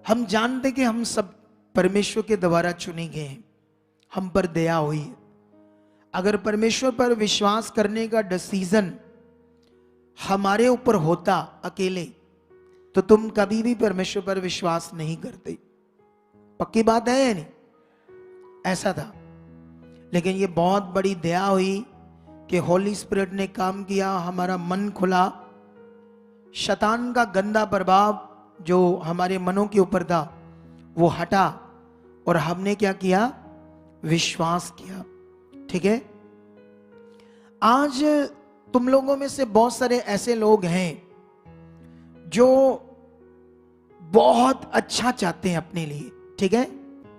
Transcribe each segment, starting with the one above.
हम जानते कि हम सब परमेश्वर के द्वारा चुने गए हैं, हम पर दया हुई है। अगर परमेश्वर पर विश्वास करने का डिसीजन हमारे ऊपर होता अकेले, तो तुम कभी भी परमेश्वर पर विश्वास नहीं करते। पक्की बात है या नहीं? ऐसा था। लेकिन ये बहुत बड़ी दया हुई कि होली स्पिरिट ने काम किया, हमारा मन खुला, शैतान का गंदा प्रभाव जो हमारे मनों के ऊपर था वो हटा, और हमने क्या किया? विश्वास किया। ठीक है। आज तुम लोगों में से बहुत सारे ऐसे लोग हैं जो बहुत अच्छा चाहते हैं अपने लिए। ठीक है,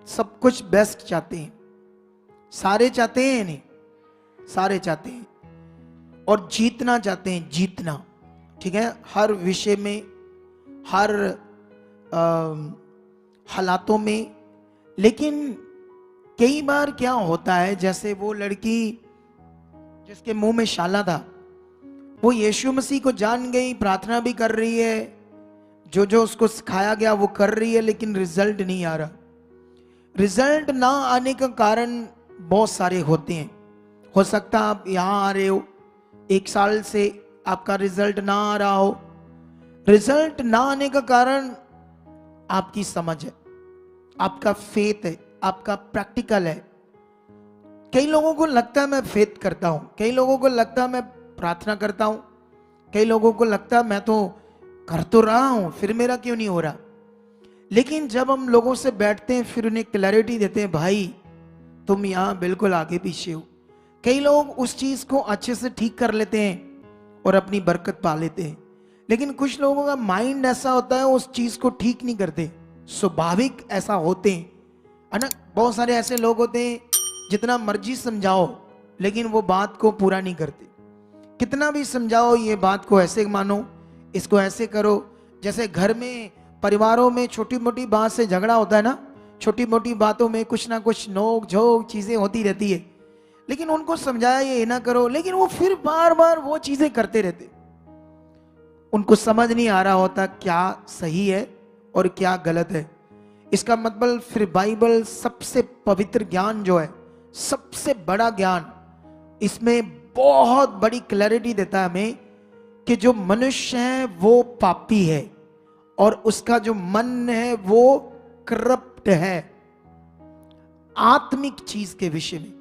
सब कुछ बेस्ट चाहते हैं। सारे चाहते हैं नहीं? सारे चाहते हैं, और जीतना चाहते हैं, जीतना। ठीक है, हर विषय में, हर हालातों में। लेकिन कई बार क्या होता है, जैसे वो लड़की जिसके मुंह में शाला था, वो यीशु मसीह को जान गई, प्रार्थना भी कर रही है, जो जो उसको सिखाया गया वो कर रही है, लेकिन रिजल्ट नहीं आ रहा। रिजल्ट ना आने का कारण बहुत सारे होते हैं। हो सकता है आप यहां आ रहे हो, 1 साल से आपका रिजल्ट ना आ रहा हो। रिजल्ट ना आने का कारण आपकी समझ है, आपका फेथ है, आपका प्रैक्टिकल है। कई लोगों को लगता है मैं फेथ करता हूं, कई लोगों को लगता है मैं प्रार्थना करता हूं, कई लोगों को लगता है मैं तो कर तो रहा हूं, फिर मेरा क्यों नहीं हो रहा। लेकिन जब हम लोगों से बैठते हैं, फिर उन्हें क्लैरिटी देते हैं, भाई तुम यहां बिल्कुल आगे पीछे हो। कई लोग उस चीज को अच्छे से ठीक कर लेते हैं और अपनी बरकत पा लेते हैं, लेकिन कुछ लोगों का माइंड ऐसा होता है उस चीज को ठीक नहीं करते। स्वाभाविक ऐसा होते हैं, है ना। बहुत सारे ऐसे लोग होते हैं जितना मर्जी समझाओ लेकिन वो बात को पूरा नहीं करते। कितना भी समझाओ, ये बात को ऐसे मानो, इसको ऐसे करो। जैसे घर में, परिवारों में छोटी मोटी बात से झगड़ा होता है ना, छोटी मोटी बातों में कुछ ना कुछ नोक झोंक चीजें होती रहती है, लेकिन उनको समझाया ये ना करो, लेकिन वो फिर बार बार वो चीजें करते रहते। उनको समझ नहीं आ रहा होता क्या सही है और क्या गलत है। इसका मतलब फिर बाइबल सबसे पवित्र ज्ञान जो है, सबसे बड़ा ज्ञान, इसमें बहुत बड़ी क्लैरिटी देता है हमें कि जो मनुष्य है वो पापी है और उसका जो मन है वो करप्ट है। आत्मिक चीज के विषय में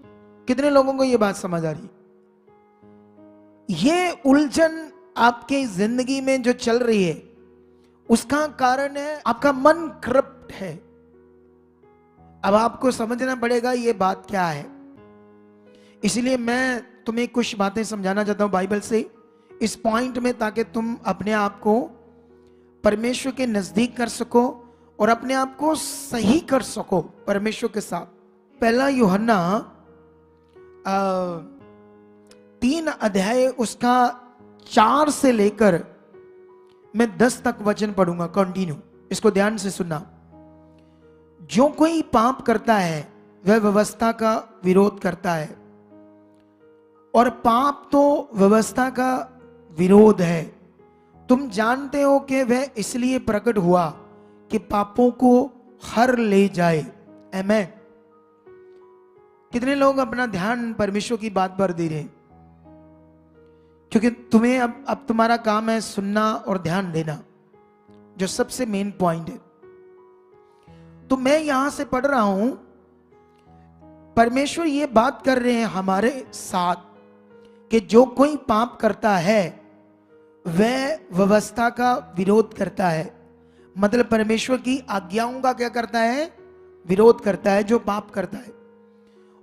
कितने लोगों को यह बात समझ आ रही है? ये उलझन आपके जिंदगी में जो चल रही है उसका कारण है आपका मन करप्ट है। अब आपको समझना पड़ेगा ये बात क्या है। इसलिए मैं तुम्हें कुछ बातें समझाना चाहता हूं बाइबल से इस पॉइंट में, ताकि तुम अपने आप को परमेश्वर के नजदीक कर सको और अपने आप को सही कर सको परमेश्वर के साथ। पहला यूहन्ना 3 अध्याय उसका 4 से लेकर मैं 10 तक वचन पढ़ूंगा कंटिन्यू। इसको ध्यान से सुनना। जो कोई पाप करता है वह व्यवस्था का विरोध करता है, और पाप तो व्यवस्था का विरोध है। तुम जानते हो कि वह इसलिए प्रकट हुआ कि पापों को हर ले जाए। आमीन। कितने लोग अपना ध्यान परमेश्वर की बात पर दे रहे हैं? क्योंकि तुम्हें अब तुम्हारा काम है सुनना और ध्यान देना, जो सबसे मेन पॉइंट है। तो मैं यहां से पढ़ रहा हूं, परमेश्वर ये बात कर रहे हैं हमारे साथ कि जो कोई पाप करता है वह व्यवस्था का विरोध करता है। मतलब परमेश्वर की आज्ञाओं का क्या करता है? विरोध करता है, जो पाप करता है।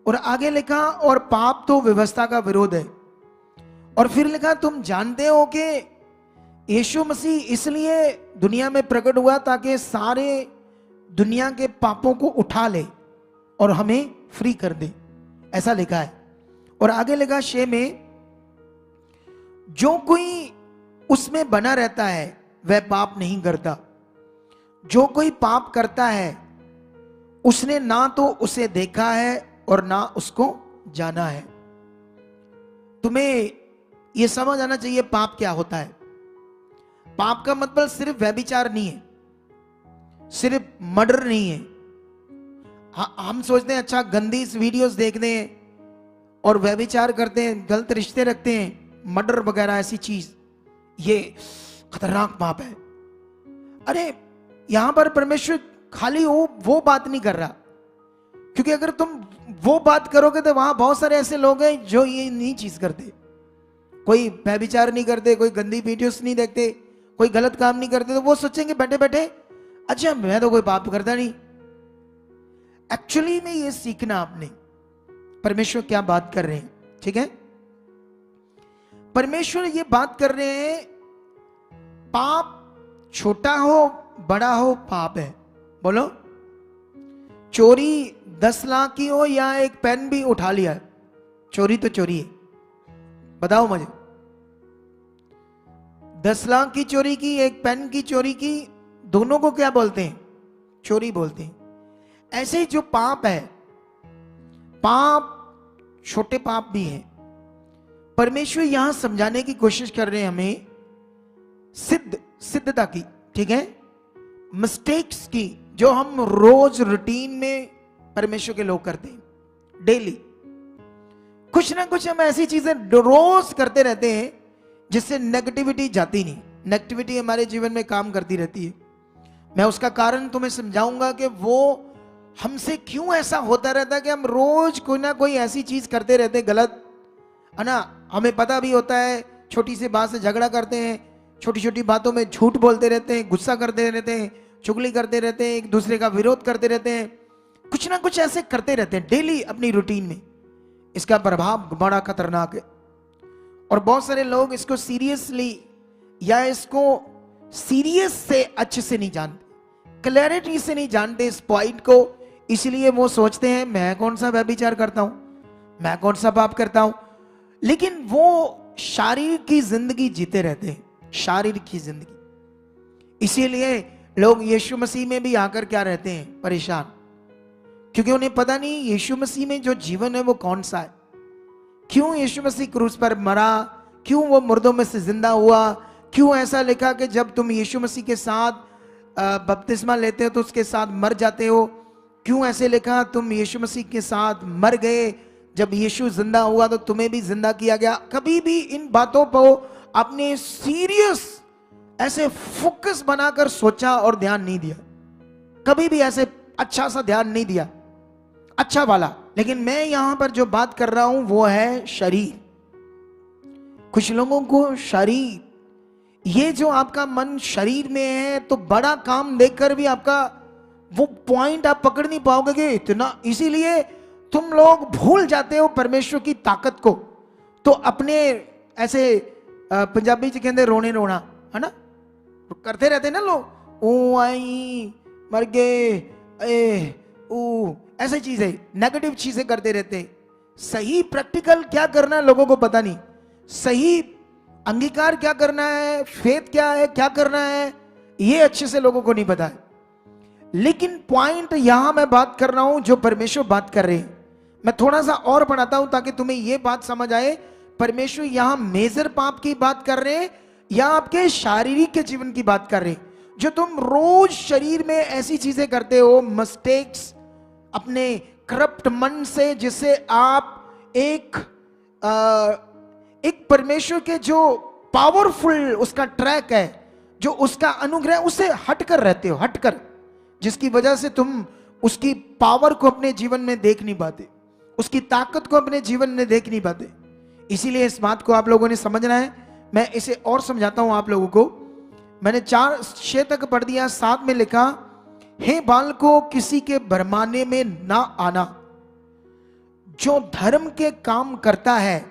और आगे लिखा, और पाप तो व्यवस्था का विरोध है। और फिर लिखा, तुम जानते हो कि यीशु मसीह इसलिए दुनिया में प्रकट हुआ ताकि सारे दुनिया के पापों को उठा ले और हमें फ्री कर दे। ऐसा लिखा है। और आगे लिखा 6 में, जो कोई उसमें बना रहता है वह पाप नहीं करता। जो कोई पाप करता है उसने ना तो उसे देखा है और ना उसको जाना है। तुम्हें यह समझ आना चाहिए पाप क्या होता है। पाप का मतलब सिर्फ व्यभिचार नहीं है। सिर्फ मर्डर नहीं है। हम सोचते हैं अच्छा गंदी वीडियोस देखते हैं और व्यभिचार करते हैं, गलत रिश्ते रखते हैं, मर्डर वगैरह ऐसी चीज, ये खतरनाक पाप है। अरे यहां पर परमेश्वर खाली वो बात नहीं कर रहा, क्योंकि अगर तुम वो बात करोगे तो वहां बहुत सारे ऐसे लोग हैं जो ये नहीं चीज करते, कोई व्यभिचार नहीं करते, कोई गंदी वीडियोस नहीं देखते, कोई गलत काम नहीं करते, तो वो सोचेंगे बैठे बैठे अच्छा मैं तो कोई पाप करता नहीं। एक्चुअली में ये सीखना आपने परमेश्वर क्या बात कर रहे हैं, ठीक है। परमेश्वर ये बात कर रहे हैं पाप छोटा हो बड़ा हो पाप है। बोलो, चोरी 10 लाख की हो या एक पेन भी उठा लिया, चोरी तो चोरी है। बताओ मुझे, 10 लाख की चोरी की, एक पेन की चोरी की, दोनों को क्या बोलते हैं? चोरी बोलते हैं। ऐसे ही जो पाप है, पाप छोटे पाप भी हैं। परमेश्वर यहां समझाने की कोशिश कर रहे हैं हमें सिद्धता की, ठीक है, मिस्टेक्स की, जो हम रोज रूटीन में परमेश्वर के लोग करते हैं। डेली कुछ ना कुछ हम ऐसी चीजें रोज करते रहते हैं जिससे नेगेटिविटी जाती नहीं, नेगेटिविटी हमारे जीवन में काम करती रहती है। मैं उसका कारण तुम्हें समझाऊंगा कि वो हमसे क्यों ऐसा होता रहता है कि हम रोज कोई ना कोई ऐसी चीज करते रहते हैं गलत, है ना। हमें पता भी होता है, छोटी सी बात से झगड़ा करते हैं, छोटी छोटी बातों में झूठ बोलते रहते हैं, गुस्सा करते रहते हैं, चुगली करते रहते हैं, एक दूसरे का विरोध करते रहते हैं, कुछ ना कुछ ऐसे करते रहते हैं डेली अपनी रूटीन में। इसका प्रभाव बड़ा खतरनाक है और बहुत सारे लोग इसको सीरियसली या इसको सीरियस से अच्छे से नहीं जानते, क्लैरिटी से नहीं जानते इस पॉइंट को। इसलिए वो सोचते हैं मैं कौन सा व्यभिचार करता हूं, मैं कौन सा पाप करता हूं, लेकिन वो शारीरिक की जिंदगी जीते रहते हैं, शारीरिक की जिंदगी। इसीलिए लोग यीशु मसीह में भी आकर क्या रहते हैं? परेशान, क्योंकि उन्हें पता नहीं यीशु मसीह में जो जीवन है वो कौन सा है। क्यों यीशु मसीह क्रूस पर मरा, क्यों वो मुर्दों में से जिंदा हुआ, क्यों ऐसा लिखा कि जब तुम यीशु मसीह के साथ बपतिस्मा लेते हो तो उसके साथ मर जाते हो, क्यों ऐसे लिखा तुम यीशु मसीह के साथ मर गए, जब यीशु जिंदा हुआ तो तुम्हें भी जिंदा किया गया। कभी भी इन बातों पर आपने सीरियस ऐसे फोकस बनाकर सोचा और ध्यान नहीं दिया, कभी भी ऐसे अच्छा सा ध्यान नहीं दिया, अच्छा वाला। लेकिन मैं यहां पर जो बात कर रहा हूं वो है शरीर। कुछ लोगों को शरीर, ये जो आपका मन शरीर में है, तो बड़ा काम देखकर भी आपका वो पॉइंट आप पकड़ नहीं पाओगे कि इतना, इसीलिए तुम लोग भूल जाते हो परमेश्वर की ताकत को। तो अपने ऐसे पंजाबी च कहते रोने रोना, है ना, करते रहते ना लोग, ओ आई मर गए, ए ओ, ऐसी चीजें, नेगेटिव चीजें करते रहते। सही प्रैक्टिकल क्या करना है लोगों को पता नहीं, सही अंगीकार क्या करना है, फेथ क्या है, क्या करना है, ये अच्छे से लोगों को नहीं पता है। लेकिन पॉइंट यहां मैं बात कर रहा हूं जो परमेश्वर बात कर रहे हैं, मैं थोड़ा सा और बढ़ाता हूं ताकि तुम्हें यह बात समझ आए। परमेश्वर यहां मेजर पाप की बात कर रहे हैं या आपके शारीरिक के जीवन की बात कर रहे हैं, जो तुम रोज शरीर में ऐसी चीजें करते हो, मिस्टेक्स, अपने करप्ट मन से, जिससे आप एक परमेश्वर के जो पावरफुल उसका ट्रैक है, जो उसका अनुग्रह, उसे हटकर रहते हो, हटकर, जिसकी वजह से तुम उसकी पावर को अपने जीवन में देख नहीं पाते, उसकी ताकत को अपने जीवन में देख नहीं पाते। इसीलिए इस बात को आप लोगों ने समझना है। मैं इसे और समझाता हूं आप लोगों को। मैंने 4-6 तक पढ़ दिया। 7 में लिखा, हे बालकों, किसी के भरमाने में ना आना, जो धर्म के काम करता है।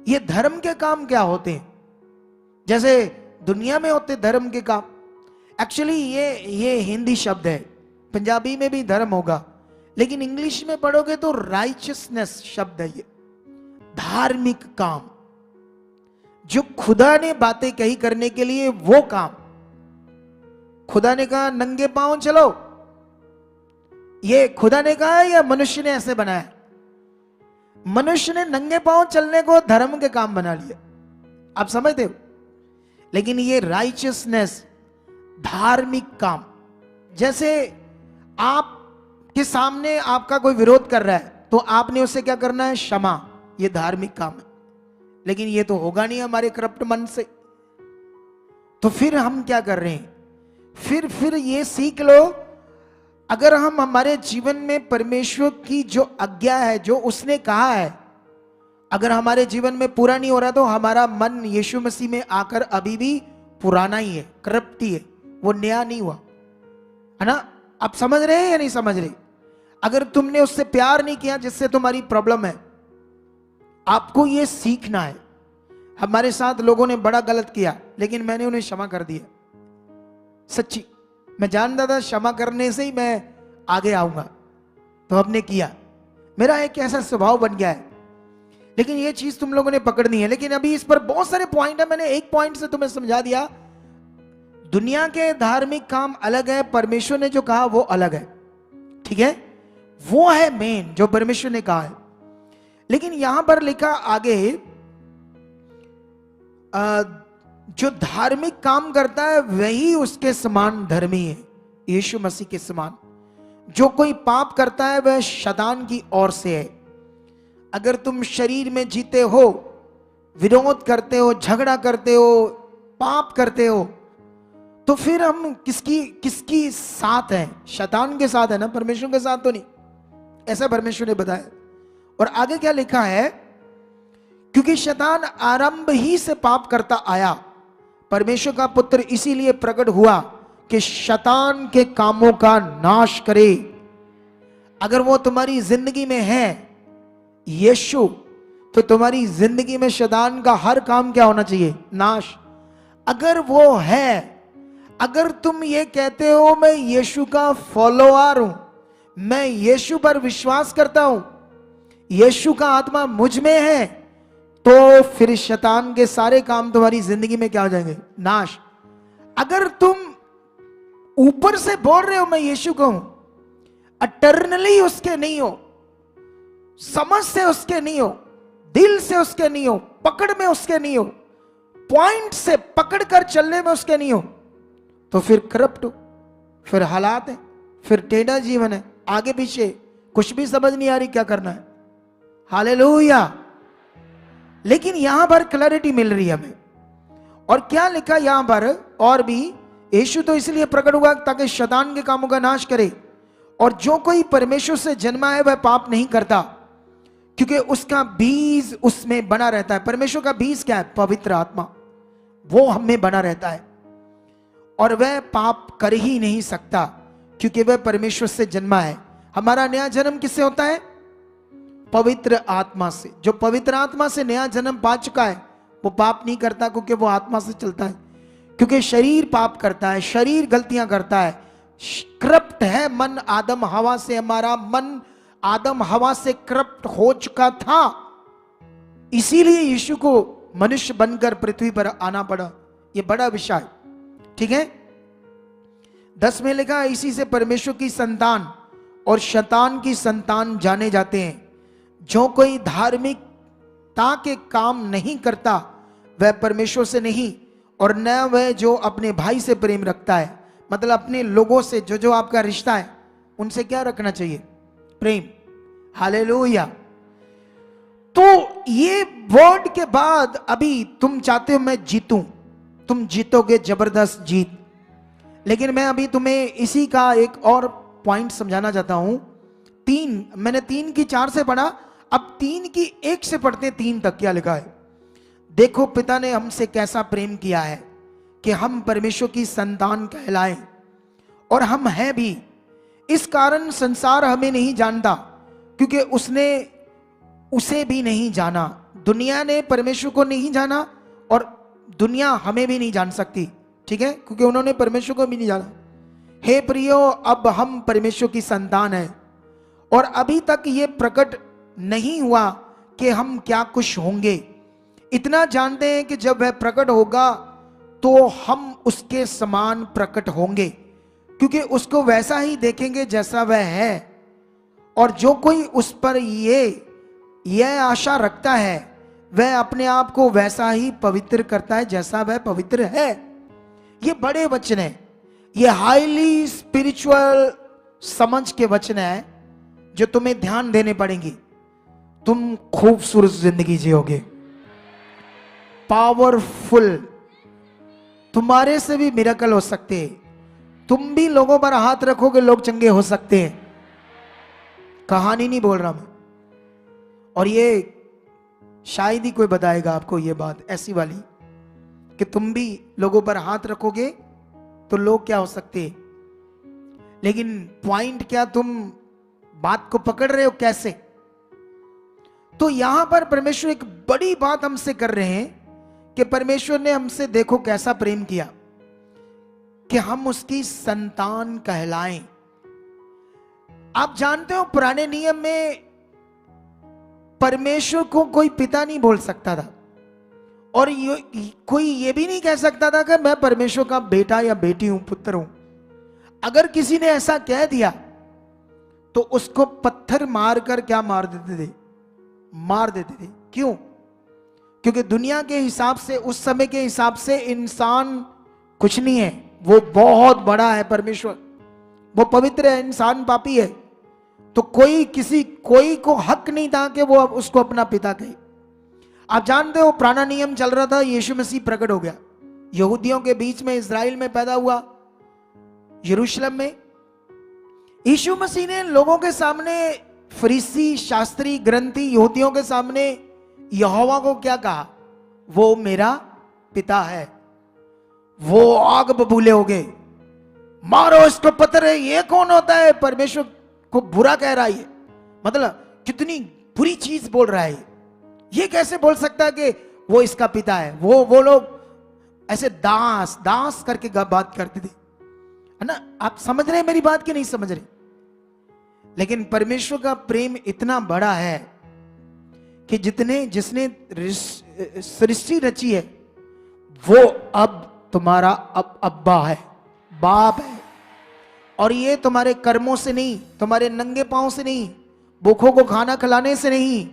ये धर्म के काम क्या होते हैं? जैसे दुनिया में होते धर्म के काम, एक्चुअली ये हिंदी शब्द है, पंजाबी में भी धर्म होगा, लेकिन इंग्लिश में पढ़ोगे तो राइचियसनेस शब्द है। ये धार्मिक काम, जो खुदा ने बातें कही करने के लिए वो काम। खुदा ने कहा नंगे पांव चलो, ये खुदा ने कहा या मनुष्य ने ऐसे बनाया? मनुष्य ने नंगे पांव चलने को धर्म के काम बना लिया, आप समझते हो। लेकिन ये राइचियसनेस, धार्मिक काम, जैसे आप के सामने आपका कोई विरोध कर रहा है तो आपने उससे क्या करना है? क्षमा। ये धार्मिक काम है, लेकिन ये तो होगा नहीं हमारे करप्ट मन से। तो फिर हम क्या कर रहे हैं? फिर ये सीख लो, अगर हम हमारे जीवन में परमेश्वर की जो आज्ञा है, जो उसने कहा है, अगर हमारे जीवन में पूरा नहीं हो रहा तो हमारा मन यीशु मसीह में आकर अभी भी पुराना ही है, करप्ट ही है, वो नया नहीं हुआ है ना। आप समझ रहे हैं या नहीं समझ रहे? अगर तुमने उससे प्यार नहीं किया जिससे तुम्हारी प्रॉब्लम है, आपको ये सीखना है। हमारे साथ लोगों ने बड़ा गलत किया, लेकिन मैंने उन्हें क्षमा कर दिया। सच्ची, मैं जानता था क्षमा करने से ही मैं आगे आऊंगा, तो हमने किया। मेरा एक ऐसा स्वभाव बन गया है, लेकिन ये चीज तुम लोगों ने पकड़नी है। लेकिन अभी इस पर बहुत सारे पॉइंट है, मैंने एक पॉइंट से तुम्हें समझा दिया। दुनिया के धार्मिक काम अलग है, परमेश्वर ने जो कहा वो अलग है, ठीक है? वो है मेन जो परमेश्वर ने कहा है। लेकिन यहां पर लिखा आगे, जो धार्मिक काम करता है वही उसके समान धर्मी है, यीशु मसीह के समान। जो कोई पाप करता है वह शैतान की ओर से है। अगर तुम शरीर में जीते हो, विरोध करते हो, झगड़ा करते हो, पाप करते हो, तो फिर हम किसकी साथ हैं? शैतान के साथ है ना, परमेश्वर के साथ तो नहीं। ऐसा परमेश्वर ने बताया। और आगे क्या लिखा है? क्योंकि शैतान आरंभ ही से पाप करता आया, परमेश्वर का पुत्र इसीलिए प्रकट हुआ कि शैतान के कामों का नाश करे। अगर वो तुम्हारी जिंदगी में है यीशु, तो तुम्हारी जिंदगी में शैतान का हर काम क्या होना चाहिए? नाश। अगर वो है, अगर तुम ये कहते हो मैं यीशु का फॉलोअर हूं, मैं यीशु पर विश्वास करता हूं, यीशु का आत्मा मुझ में है, तो फिर शैतान के सारे काम तुम्हारी जिंदगी में क्या हो जाएंगे? नाश। अगर तुम ऊपर से बोल रहे हो मैं यीशु का हूं, अटर्नली उसके नहीं हो, समझ से उसके नहीं हो, दिल से उसके नहीं हो, पकड़ में उसके नहीं हो, पॉइंट से पकड़ कर चलने में उसके नहीं हो, तो फिर करप्ट हो, फिर हालात है, फिर टेढ़ा जीवन है, आगे पीछे कुछ भी समझ नहीं आ रही क्या करना है। हालेलुया। लेकिन यहां पर क्लैरिटी मिल रही है हमें। और क्या लिखा यहां पर? और भी, यीशु तो इसलिए प्रकट हुआ ताकि शैतान के कामों का नाश करे, और जो कोई परमेश्वर से जन्मा है वह पाप नहीं करता, क्योंकि उसका बीज उसमें बना रहता है। परमेश्वर का बीज क्या है? पवित्र आत्मा, वो हम में बना रहता है, और वह पाप कर ही नहीं सकता क्योंकि वह परमेश्वर से जन्मा है। हमारा नया जन्म किससे होता है? पवित्र आत्मा से। जो पवित्र आत्मा से नया जन्म पा चुका है वो पाप नहीं करता, क्योंकि वो आत्मा से चलता है। क्योंकि शरीर पाप करता है, शरीर गलतियां करता है, करप्ट है मन आदम हवा से। हमारा मन आदम हवा से करप्ट हो चुका था, इसीलिए यीशु को मनुष्य बनकर पृथ्वी पर आना पड़ा। ये बड़ा विषय, ठीक है? 10 में लिखा, इसी से परमेश्वर की संतान और शैतान की संतान जाने जाते हैं। जो कोई धार्मिकता के काम नहीं करता वह परमेश्वर से नहीं, और न वह जो अपने भाई से प्रेम रखता है। मतलब अपने लोगों से जो आपका रिश्ता है उनसे क्या रखना चाहिए? प्रेम। हालेलुया। तो ये वर्ड के बाद अभी तुम चाहते हो मैं जीतूं, तुम जीतोगे जबरदस्त जीत। लेकिन मैं अभी तुम्हें इसी का एक और पॉइंट समझाना चाहता हूं। 3, मैंने 3 की 4 से पढ़ा, अब 3 की 1 से पढ़ते हैं 3 तक। क्या लिखा है? देखो पिता ने हमसे कैसा प्रेम किया है कि हम परमेश्वर की संतान कहलाएं, और हम हैं भी। इस कारण संसार हमें नहीं जानता, क्योंकि उसने उसे भी नहीं जाना। दुनिया ने परमेश्वर को नहीं जाना, और दुनिया हमें भी नहीं जान सकती, ठीक है? क्योंकि उन्होंने परमेश्वर को भी नहीं जाना। हे प्रियो, अब हम परमेश्वर की संतान हैं, और अभी तक ये प्रकट नहीं हुआ कि हम क्या कुछ होंगे। इतना जानते हैं कि जब वह प्रकट होगा तो हम उसके समान प्रकट होंगे, क्योंकि उसको वैसा ही जैसा वह है। और जो कोई उस पर यह आशा रखता है वह अपने आप को वैसा ही पवित्र करता है जैसा वह पवित्र है। ये बड़े वचन है। ये हाईली स्पिरिचुअल समझ के वचन है जो तुम्हें ध्यान देने पड़ेंगे। तुम खूबसूरत जिंदगी जियोगे, पावरफुल, तुम्हारे से भी मिरेकल हो सकते हैं। तुम भी लोगों पर हाथ रखोगे, लोग चंगे हो सकते हैं। कहानी नहीं बोल रहा मैं, और ये शायद ही कोई बताएगा आपको ये बात ऐसी वाली कि तुम भी लोगों पर हाथ रखोगे तो लोग क्या हो सकते हैं। लेकिन पॉइंट क्या, तुम बात को पकड़ रहे हो कैसे? तो यहां पर परमेश्वर एक बड़ी बात हमसे कर रहे हैं कि परमेश्वर ने हमसे देखो कैसा प्रेम किया कि हम उसकी संतान कहलाएं। आप जानते हो पुराने नियम में परमेश्वर को कोई पिता नहीं बोल सकता था, और कोई ये भी नहीं कह सकता था कि मैं परमेश्वर का बेटा या बेटी हूं, पुत्र हूं। अगर किसी ने ऐसा कह दिया तो उसको पत्थर मारकर क्या मार देते थे? मार देते थे। क्यों? क्योंकि दुनिया के हिसाब से, उस समय के हिसाब से इंसान कुछ नहीं है, वो बहुत बड़ा है परमेश्वर, वो पवित्र है, इंसान पापी है। तो कोई को हक नहीं था कि वो उसको अपना पिता कहे। आप जानते हो पुराना नियम चल रहा था, यीशु मसीह प्रकट हो गया, यहूदियों के बीच में, इज़राइल में पैदा हुआ, यरूशलेम में। यीशु मसीह ने लोगों के सामने, फरीसी, शास्त्री, ग्रंथी यहूदियों के सामने यहोवा को क्या कहा? वो मेरा पिता है। वो आग बबूले हो गए, मारो इसको पत्थर है। ये कौन होता है? परमेश्वर को बुरा कह रहा है, मतलब कितनी बुरी चीज बोल रहा है। ये कैसे बोल सकता है कि वो इसका पिता है? वो लोग ऐसे दास करके बात करते थे, है ना। आप समझ रहे हैं मेरी बात कि नहीं समझ रहे? लेकिन परमेश्वर का प्रेम इतना बड़ा है कि जिसने सृष्टि रची है वो अब तुम्हारा अब्बा है, बाप है। और ये तुम्हारे कर्मों से नहीं, तुम्हारे नंगे पांव से नहीं, भूखों को खाना खिलाने से नहीं,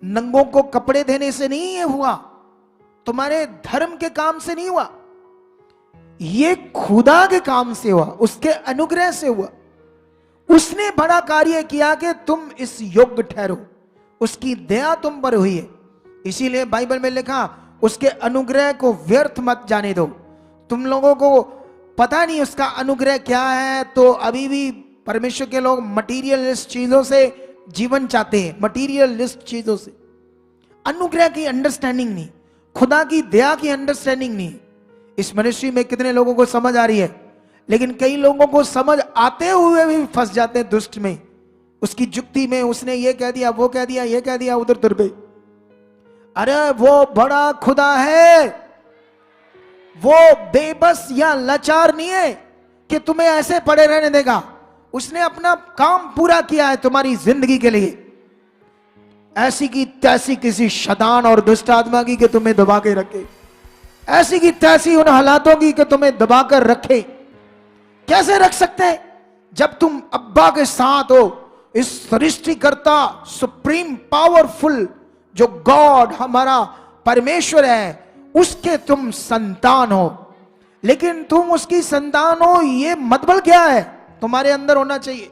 नंगों को कपड़े देने से नहीं ये हुआ, तुम्हारे धर्म के काम से नहीं हुआ, ये खुदा के काम से हुआ, उसके अनुग्रह से हुआ। उसने बड़ा कार्य किया कि तुम इस योग्य ठहरो, उसकी दया तुम पर हुई है। इसीलिए बाइबल में लिखा, उसके अनुग्रह को व्यर्थ मत जाने दो। तुम लोगों को पता नहीं उसका अनुग्रह क्या है, तो अभी भी परमेश्वर के लोग मटीरियलिस्ट चीजों से जीवन चाहते हैं, मटीरियलिस्ट चीजों से। अनुग्रह की अंडरस्टैंडिंग नहीं, खुदा की दया की अंडरस्टैंडिंग नहीं। इस मिनिस्ट्री में कितने लोगों को समझ आ रही है, लेकिन कई लोगों को समझ आते हुए भी फंस जाते हैं दुष्ट में, उसकी जुक्ति में। उसने ये कह दिया, वो कह दिया, ये कह दिया, उधर तुर पे। अरे वो बड़ा खुदा है, वो बेबस या लाचार नहीं है कि तुम्हें ऐसे पड़े रहने देगा। उसने अपना काम पूरा किया है तुम्हारी जिंदगी के लिए। ऐसी की तैसी किसी शैतान और दुष्ट आत्मा की कि तुम्हें दबा के रखे, ऐसी की तैसी उन हालातों की कि तुम्हें दबा कर रखे। कैसे रख सकते हैं? जब तुम अब्बा के साथ हो, इस सृष्टिकर्ता, सुप्रीम पावरफुल जो गॉड हमारा परमेश्वर है, उसके तुम संतान हो। लेकिन तुम उसकी संतान हो, ये मतलब क्या है? तुम्हारे अंदर होना चाहिए।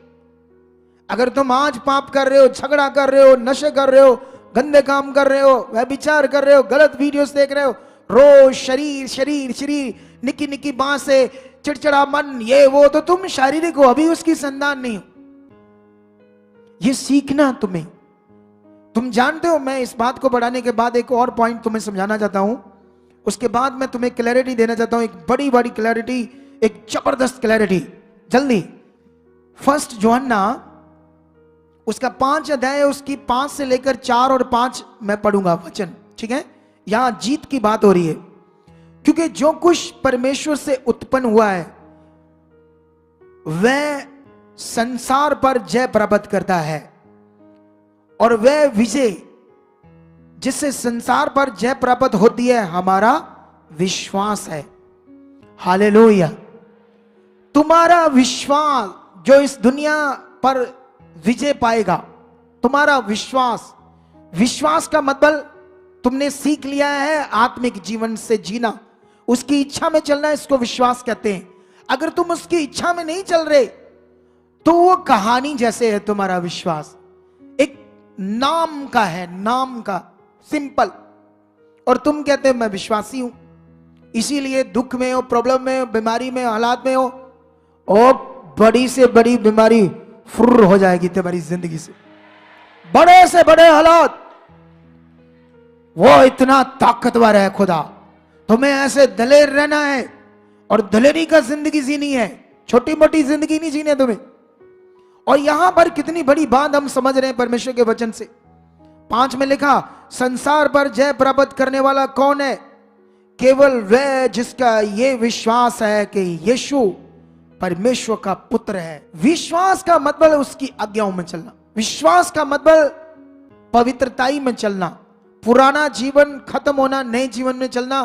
अगर तुम आज पाप कर रहे हो, झगड़ा कर रहे हो, नशे कर रहे हो, गंदे काम कर रहे हो, व्यभिचार कर रहे हो, गलत वीडियोस देख रहे हो, रोज शरीर शरीर शरीर, निकी निकी बात से, चिड़चिड़ा मन, ये वो, तो तुम शारीरिक हो, अभी उसकी संतान नहीं हो। ये सीखना तुम्हें। तुम जानते हो, मैं इस बात को बढ़ाने के बाद एक और पॉइंट तुम्हें समझाना चाहता हूं, उसके बाद मैं तुम्हें क्लैरिटी देना चाहता हूं, एक बड़ी बड़ी क्लैरिटी, एक जबरदस्त क्लैरिटी। जल्दी, 1 यूहन्ना उसका 5 अध्याय, उसकी 5 से लेकर 4 और 5 मैं पढ़ूंगा वचन, ठीक है। यहां जीत की बात हो रही है, क्योंकि जो कुछ परमेश्वर से उत्पन्न हुआ है वह संसार पर जय प्राप्त करता है, और वह विजय जिससे संसार पर जय प्राप्त होती है हमारा विश्वास है। हालेलुया। तुम्हारा विश्वास जो इस दुनिया पर विजय पाएगा, तुम्हारा विश्वास, विश्वास का मतलब तुमने सीख लिया है आत्मिक जीवन से जीना, उसकी इच्छा में चलना, इसको विश्वास कहते हैं। अगर तुम उसकी इच्छा में नहीं चल रहे तो वो कहानी जैसे है तुम्हारा विश्वास, एक नाम का है, नाम का, सिंपल। और तुम कहते हो मैं विश्वासी हूं, इसीलिए दुख में हो, प्रॉब्लम में हो, बीमारी में, हालात में हो, और बड़ी से बड़ी बीमारी फुर्र हो जाएगी तुम्हारी जिंदगी से, बड़े से बड़े हालात। वो इतना ताकतवर है खुदा, तुम्हें ऐसे दलेर रहना है और दलेरी का जिंदगी जीनी है, छोटी मोटी जिंदगी नहीं जीने तुम्हें। और यहां पर कितनी बड़ी बात हम समझ रहे हैं परमेश्वर के वचन से। 5 में लिखा, संसार पर जय प्राप्त करने वाला कौन है? केवल वह जिसका ये विश्वास है कि यीशु परमेश्वर का पुत्र है। विश्वास का मतलब उसकी आज्ञाओं में चलना, विश्वास का मतलब पवित्रताई में चलना, पुराना जीवन खत्म होना, नए जीवन में चलना,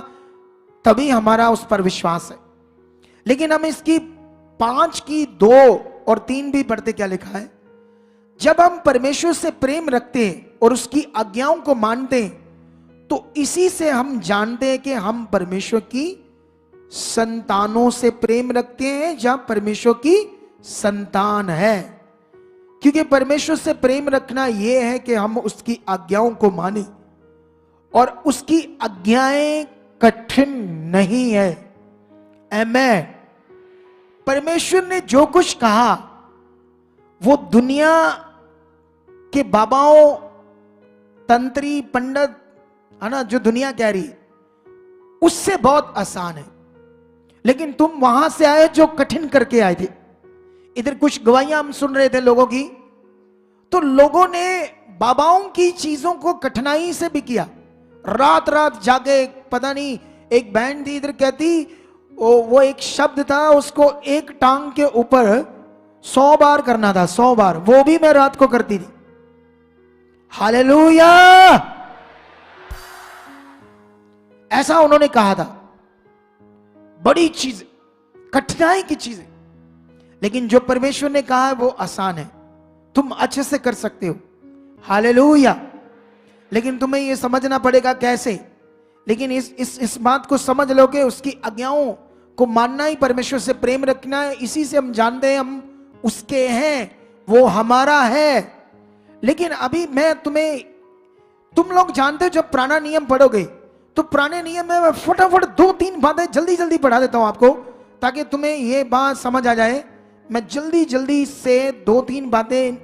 तभी हमारा उस पर विश्वास है। लेकिन हम इसकी 5 की 2 और 3 भी पढ़ते, क्या लिखा है? जब हम परमेश्वर से प्रेम रखते हैं और उसकी आज्ञाओं को मानते हैं तो इसी से हम जानते हैं कि हम परमेश्वर की संतानों से प्रेम रखते हैं, जहां परमेश्वर की संतान है। क्योंकि परमेश्वर से प्रेम रखना यह है कि हम उसकी आज्ञाओं को माने, और उसकी आज्ञाएं कठिन नहीं है। आमीन। परमेश्वर ने जो कुछ कहा वो दुनिया के बाबाओं, तंत्री, पंडित, है ना, जो दुनिया कह रही उससे बहुत आसान है। लेकिन तुम वहां से आए जो कठिन करके आए थे। इधर कुछ गवाहियां हम सुन रहे थे लोगों की, तो लोगों ने बाबाओं की चीजों को कठिनाई से भी किया, रात रात जागे। पता नहीं, एक बहन थी इधर कहती, वो एक शब्द था, उसको एक टांग के ऊपर 100 बार करना था, 100 बार, वो भी मैं रात को करती थी। हालेलुया, ऐसा उन्होंने कहा था। बड़ी चीज, कठिनाई की चीजें, लेकिन जो परमेश्वर ने कहा है वो आसान है, तुम अच्छे से कर सकते हो। हालेलुया। लेकिन तुम्हें यह समझना पड़ेगा कैसे। लेकिन इस बात को समझ लो कि उसकी आज्ञाओं को मानना ही परमेश्वर से प्रेम रखना है। इसी से हम जानते हैं हम उसके हैं, वो हमारा है। लेकिन अभी मैं तुम लोग जानते हो, जब पुराना नियम पढ़ोगे तो पुराने नियम में मैं फटाफट 2-3 बातें जल्दी जल्दी पढ़ा देता हूं आपको, ताकि तुम्हें यह बात समझ आ जाए। मैं जल्दी जल्दी से 2-3 बातें,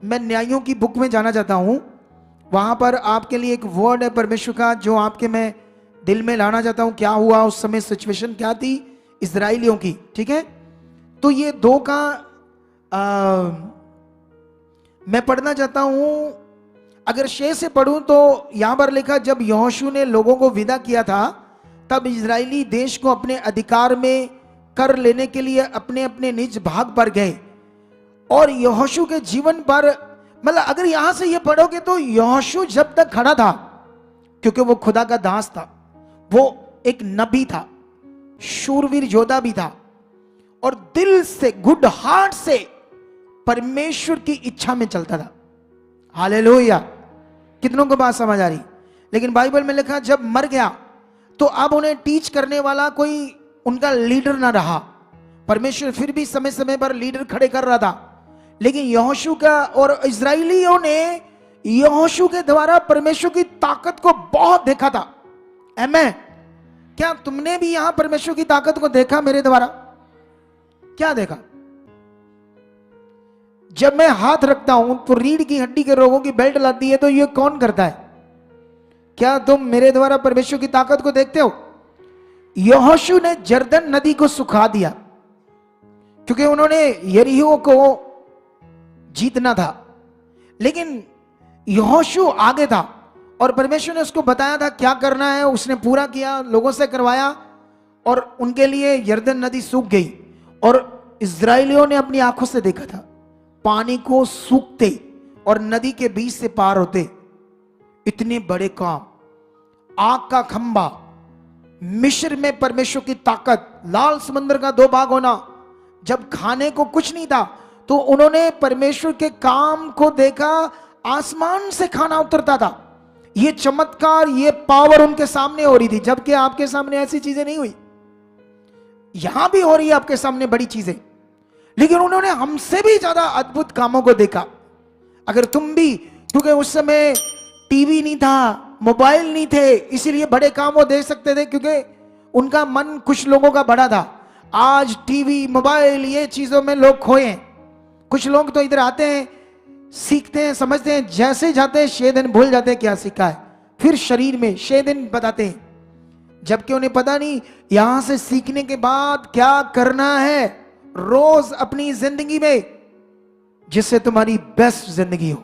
मैं न्यायों की बुक में जाना चाहता हूं। वहां पर आपके लिए एक वर्ड है परमेश्वर का, जो आपके मैं दिल में लाना चाहता हूं। क्या हुआ उस समय, सिचुएशन क्या थी इजराइलियों की, ठीक है। तो ये 2 का मैं पढ़ना चाहता हूं। अगर 6 से पढ़ूं तो यहां पर लिखा, जब यहोशू ने लोगों को विदा किया था तब इजरायली देश को अपने अधिकार में कर लेने के लिए अपने अपने निज भाग पर गए। और यहोशू के जीवन पर, मतलब अगर यहां से ये पढ़ोगे तो यहोशू जब तक खड़ा था, क्योंकि वो खुदा का दास था, वो एक नबी था, शूरवीर योद्धा भी था, और दिल से, गुड हार्ट से परमेश्वर की इच्छा में चलता था। हालेलुया। कितनों को बात समझ आ रही? लेकिन बाइबल में लिखा, जब मर गया तो अब उन्हें टीच करने वाला कोई उनका लीडर ना रहा। परमेश्वर फिर भी समय समय पर लीडर खड़े कर रहा था, लेकिन यहोशू का, और इजराइलियों ने यहोशू के द्वारा परमेश्वर की ताकत को बहुत देखा था। आमीन। क्या तुमने भी यहां परमेश्वर की ताकत को देखा मेरे द्वारा? क्या देखा? जब मैं हाथ रखता हूं तो रीढ़ की हड्डी के रोगों की बेल्ट लाती है, तो ये कौन करता है? क्या तुम मेरे द्वारा परमेश्वर की ताकत को देखते हो? यहोशू ने जर्दन नदी को सुखा दिया, क्योंकि उन्होंने यरीहो को जीतना था। लेकिन यहोशू आगे था और परमेश्वर ने उसको बताया था क्या करना है, उसने पूरा किया, लोगों से करवाया, और उनके लिए यर्दन नदी सूख गई। और इजराइलियों ने अपनी आंखों से देखा था पानी को सूखते और नदी के बीच से पार होते। इतने बड़े काम, आग का खंबा, मिस्र में परमेश्वर की ताकत, लाल समंदर का 2 भाग होना, जब खाने को कुछ नहीं था तो उन्होंने परमेश्वर के काम को देखा, आसमान से खाना उतरता था। ये चमत्कार, ये पावर उनके सामने हो रही थी, जबकि आपके सामने ऐसी चीजें नहीं हुई। यहां भी हो रही है आपके सामने बड़ी चीजें, लेकिन उन्होंने हमसे भी ज्यादा अद्भुत कामों को देखा। अगर तुम भी, क्योंकि उस समय टीवी नहीं था, मोबाइल नहीं थे, इसीलिए बड़े काम वो देख सकते थे, क्योंकि उनका मन कुछ लोगों का बड़ा था। आज टीवी, मोबाइल, ये चीजों में लोग खोए हैं। कुछ लोग तो इधर आते हैं, सीखते हैं, समझते हैं, जैसे जाते हैं 6 दिन भूल जाते हैं क्या सीखा है, फिर शरीर में 6 दिन बताते हैं, जबकि उन्हें पता नहीं यहां से सीखने के बाद क्या करना है रोज अपनी जिंदगी में, जिससे तुम्हारी बेस्ट जिंदगी हो।